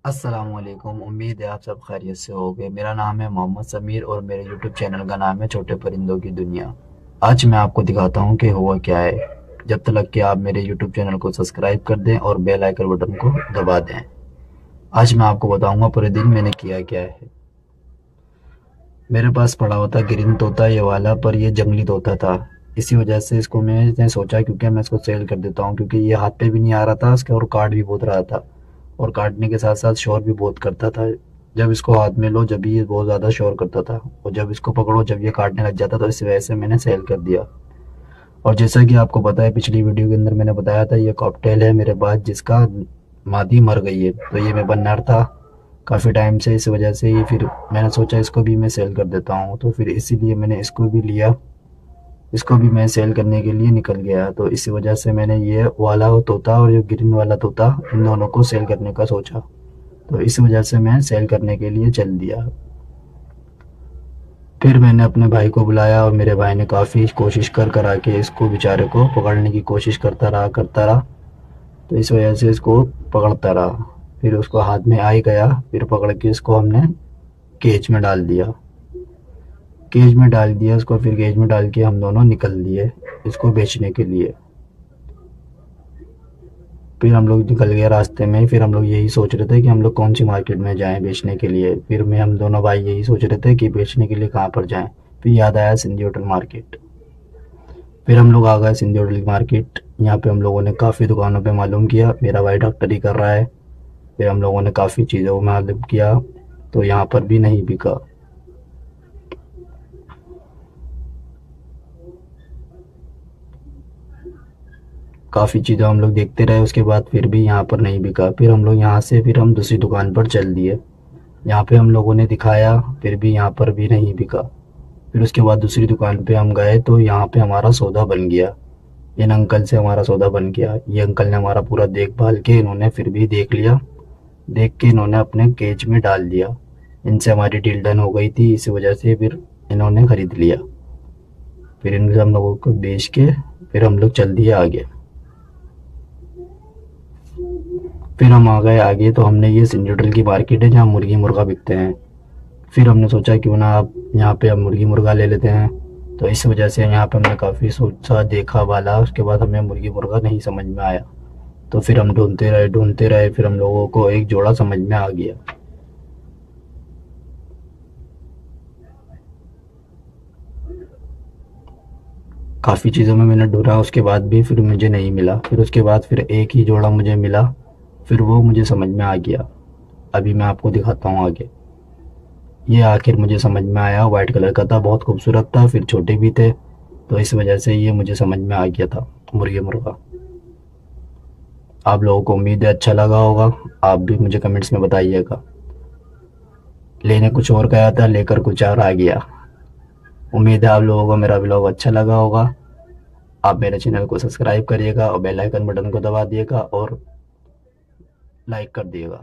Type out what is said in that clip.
अस्सलामुअलैकुम। उम्मीद है आप सब खैरियत से होंगे। मेरा नाम है मोहम्मद समीर और मेरे यूट्यूब चैनल का नाम है छोटे परिंदों की दुनिया। आज मैं आपको दिखाता हूँ कि हुआ क्या है। जब तक कि आप मेरे यूट्यूब चैनल को सब्सक्राइब कर दें और बेल आइकन बटन को दबा दें। आज मैं आपको बताऊंगा पूरे दिन मैंने किया क्या है। मेरे पास पड़ा हुआ था ग्रीन तोता ये वाला, पर ये जंगली तोता था। इसी वजह से इसको मैंने सोचा क्योंकि मैं इसको सेल कर देता हूँ, क्योंकि ये हाथ पे भी नहीं आ रहा था इसके और काट भी बहुत रहा था। और काटने के साथ साथ शोर भी बहुत करता था। जब इसको हाथ में लो जब भी ये बहुत ज़्यादा शोर करता था, और जब इसको पकड़ो जब ये काटने लग जाता, तो इस वजह से मैंने सेल कर दिया। और जैसा कि आपको पता है, पिछली वीडियो के अंदर मैंने बताया था ये कॉकटेल है मेरे पास, जिसका मादी मर गई है। तो ये मैं बन्नर था काफ़ी टाइम से, इस वजह से ये फिर मैंने सोचा इसको भी मैं सेल कर देता हूँ, तो फिर इसीलिए मैंने इसको भी लिया। इसको भी मैं सेल करने के लिए निकल गया, तो इसी वजह से मैंने ये वाला तोता और ये ग्रीन वाला तोता इन दोनों को सेल करने का सोचा। तो इस वजह से मैं सेल करने के लिए चल दिया। फिर मैंने अपने भाई को बुलाया और मेरे भाई ने काफ़ी कोशिश कर कर आके इसको बेचारे को पकड़ने की कोशिश करता रहा। तो इस वजह से इसको पकड़ता रहा। फिर उसको हाथ में आ ही गया, फिर पकड़ के इसको हमने केज में डाल दिया। केज में डाल दिया उसको, फिर केज में डाल के हम दोनों निकल लिए इसको बेचने के लिए। फिर हम लोग निकल गए रास्ते में। फिर हम लोग यही सोच रहे थे कि हम लोग कौन सी मार्केट में जाएं बेचने के लिए। फिर मैं हम दोनों भाई यही सोच रहे थे कि बेचने के लिए कहाँ पर जाएं। फिर याद आया सिंधी होटल मार्केट। फिर हम लोग आ गए सिंधी होटल मार्केट। यहाँ पे हम लोगों ने काफ़ी दुकानों पे मालूम किया, मेरा भाई डॉक्टरी कर रहा है। फिर हम लोगों ने काफ़ी चीज़ों को मालूम किया, तो यहाँ पर भी नहीं बिका। काफ़ी चीज़ें हम लोग देखते रहे, उसके बाद फिर भी यहाँ पर नहीं बिका। फिर हम लोग यहाँ से फिर हम दूसरी दुकान पर चल दिए। यहाँ पे हम लोगों ने दिखाया, फिर भी यहाँ पर भी नहीं बिका। फिर उसके बाद दूसरी दुकान पे हम गए, तो यहाँ पे हमारा सौदा बन गया। इन अंकल से हमारा सौदा बन गया। ये अंकल ने हमारा पूरा देखभाल के इन्होंने फिर भी देख लिया। देख के इन्होंने अपने केज में डाल दिया। इनसे हमारी डील डन हो गई थी, इसी वजह से फिर इन्होंने ख़रीद लिया। फिर इनसे हम लोगों को बेच के फिर हम लोग चल दिए आगे। फिर हम आ गए आगे, तो हमने ये सिंडिकेट की मार्केट है जहाँ मुर्गी मुर्गा बिकते हैं। फिर हमने सोचा क्यों ना आप यहाँ पे अब मुर्गी मुर्गा ले लेते हैं। तो इस वजह से यहाँ पे हमने काफ़ी सोचा देखा वाला, उसके बाद हमें मुर्गी मुर्गा नहीं समझ में आया। तो फिर हम ढूंढते रहे, फिर हम लोगों को एक जोड़ा समझ में आ गया। काफ़ी चीज़ों में मैंने ढूंढा, उसके बाद भी फिर मुझे नहीं मिला। फिर उसके बाद फिर एक ही जोड़ा मुझे मिला, फिर वो मुझे समझ में आ गया। अभी मैं आपको दिखाता हूँ आगे। ये आखिर मुझे समझ में आया, वाइट कलर का था, बहुत खूबसूरत था, फिर छोटे भी थे। तो इस वजह से ये मुझे समझ में आ गया था मुर्गी मुर्गा। आप लोगों को उम्मीद है अच्छा लगा होगा। आप भी मुझे कमेंट्स में बताइएगा। लेने कुछ और गया था, लेकर कुछ और आ गया। उम्मीद है आप लोगों को मेरा व्लॉग अच्छा लगा होगा। आप मेरे चैनल को सब्सक्राइब करिएगा और बेल आइकन बटन को दबा दिएगा और लाइक कर दिएगा।